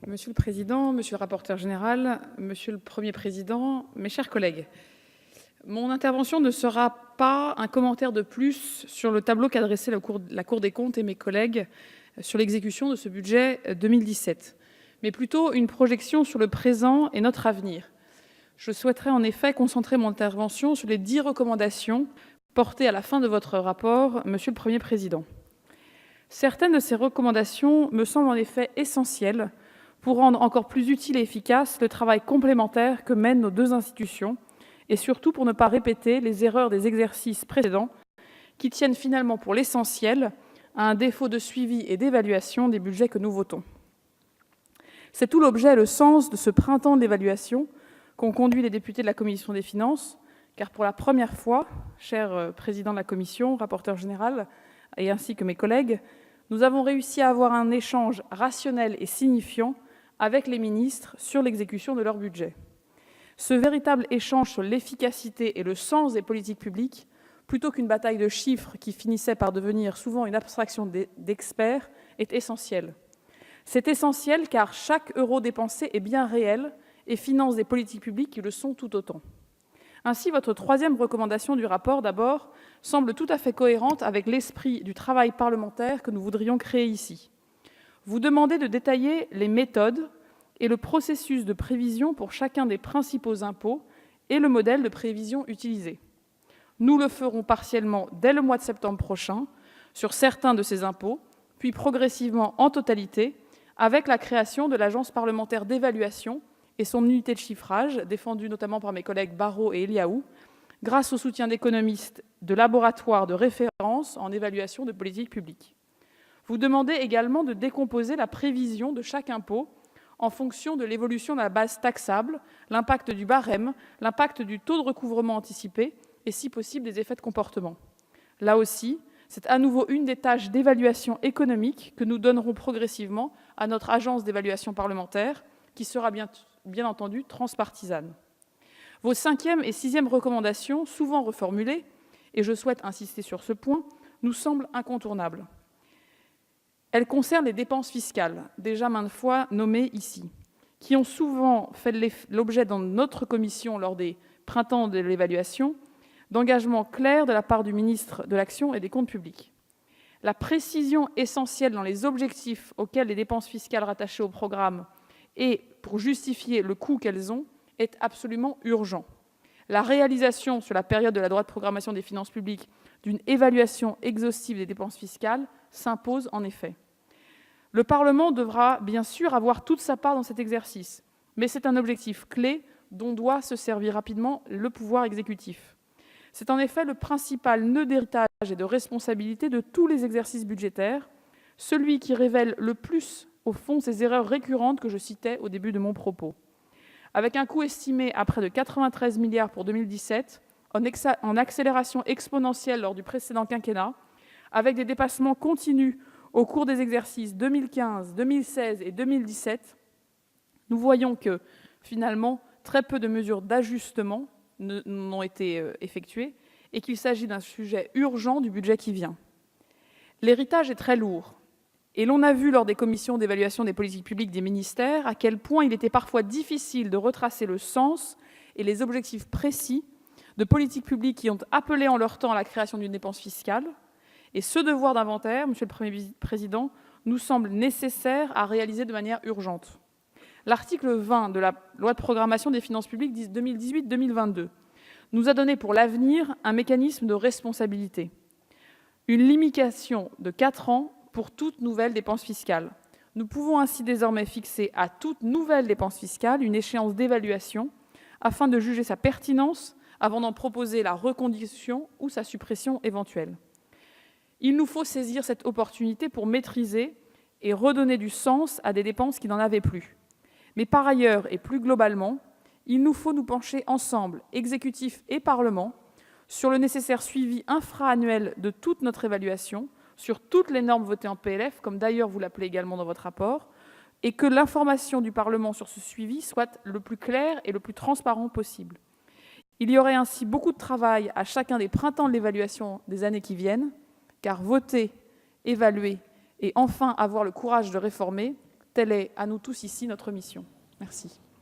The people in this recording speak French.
Monsieur le Président, Monsieur le rapporteur général, Monsieur le Premier Président, mes chers collègues, mon intervention ne sera pas un commentaire de plus sur le tableau qu'a dressé la Cour des comptes et mes collègues sur l'exécution de ce budget 2017, mais plutôt une projection sur le présent et notre avenir. Je souhaiterais en effet concentrer mon intervention sur les 10 recommandations portées à la fin de votre rapport, Monsieur le Premier Président. Certaines de ces recommandations me semblent en effet essentielles pour rendre encore plus utile et efficace le travail complémentaire que mènent nos deux institutions, et surtout pour ne pas répéter les erreurs des exercices précédents qui tiennent finalement pour l'essentiel à un défaut de suivi et d'évaluation des budgets que nous votons. C'est tout l'objet et le sens de ce printemps de l'évaluation qu'ont conduit les députés de la Commission des finances, car pour la première fois, cher président de la Commission, rapporteur général, et ainsi que mes collègues, nous avons réussi à avoir un échange rationnel et signifiant avec les ministres sur l'exécution de leur budget. Ce véritable échange sur l'efficacité et le sens des politiques publiques, plutôt qu'une bataille de chiffres qui finissait par devenir souvent une abstraction d'experts, est essentiel. C'est essentiel car chaque euro dépensé est bien réel et finance des politiques publiques qui le sont tout autant. Ainsi, votre troisième recommandation du rapport, d'abord, semble tout à fait cohérente avec l'esprit du travail parlementaire que nous voudrions créer ici. Vous demandez de détailler les méthodes et le processus de prévision pour chacun des principaux impôts et le modèle de prévision utilisé. Nous le ferons partiellement dès le mois de septembre prochain sur certains de ces impôts, puis progressivement en totalité avec la création de l'Agence parlementaire d'évaluation et son unité de chiffrage, défendue notamment par mes collègues Barrot et Eliaou, grâce au soutien d'économistes de laboratoires de référence en évaluation de politique publique. Vous demandez également de décomposer la prévision de chaque impôt en fonction de l'évolution de la base taxable, l'impact du barème, l'impact du taux de recouvrement anticipé et, si possible, des effets de comportement. Là aussi, c'est à nouveau une des tâches d'évaluation économique que nous donnerons progressivement à notre agence d'évaluation parlementaire, qui sera bien entendu transpartisane. Vos 5e et 6e recommandations, souvent reformulées, et je souhaite insister sur ce point, nous semblent incontournables. Elles concernent les dépenses fiscales, déjà maintes fois nommées ici, qui ont souvent fait l'objet dans notre commission lors des printemps de l'évaluation d'engagements clairs de la part du ministre de l'Action et des Comptes publics. La précision essentielle dans les objectifs auxquels les dépenses fiscales rattachées au programme et pour justifier le coût qu'elles ont est absolument urgent. La réalisation sur la période de la loi de programmation des finances publiques d'une évaluation exhaustive des dépenses fiscales s'impose en effet. Le Parlement devra bien sûr avoir toute sa part dans cet exercice, mais c'est un objectif clé dont doit se servir rapidement le pouvoir exécutif. C'est en effet le principal nœud d'héritage et de responsabilité de tous les exercices budgétaires, celui qui révèle le plus, au fond, ces erreurs récurrentes que je citais au début de mon propos. Avec un coût estimé à près de 93 milliards pour 2017, en accélération exponentielle lors du précédent quinquennat, avec des dépassements continus au cours des exercices 2015, 2016 et 2017, nous voyons que, finalement, très peu de mesures d'ajustement n'ont été effectuées et qu'il s'agit d'un sujet urgent du budget qui vient. L'héritage est très lourd et l'on a vu lors des commissions d'évaluation des politiques publiques des ministères à quel point il était parfois difficile de retracer le sens et les objectifs précis de politiques publiques qui ont appelé en leur temps à la création d'une dépense fiscale. Et ce devoir d'inventaire, Monsieur le Premier Président, nous semble nécessaire à réaliser de manière urgente. L'article 20 de la loi de programmation des finances publiques 2018-2022 nous a donné pour l'avenir un mécanisme de responsabilité, une limitation de 4 ans pour toute nouvelle dépense fiscale. Nous pouvons ainsi désormais fixer à toute nouvelle dépense fiscale une échéance d'évaluation afin de juger sa pertinence avant d'en proposer la reconduction ou sa suppression éventuelle. Il nous faut saisir cette opportunité pour maîtriser et redonner du sens à des dépenses qui n'en avaient plus. Mais par ailleurs, et plus globalement, il nous faut nous pencher ensemble, exécutif et Parlement, sur le nécessaire suivi infra-annuel de toute notre évaluation, sur toutes les normes votées en PLF, comme d'ailleurs vous l'appelez également dans votre rapport, et que l'information du Parlement sur ce suivi soit le plus clair et le plus transparent possible. Il y aurait ainsi beaucoup de travail à chacun des printemps de l'évaluation des années qui viennent, car voter, évaluer et enfin avoir le courage de réformer, Telle est, à nous tous ici, notre mission. Merci.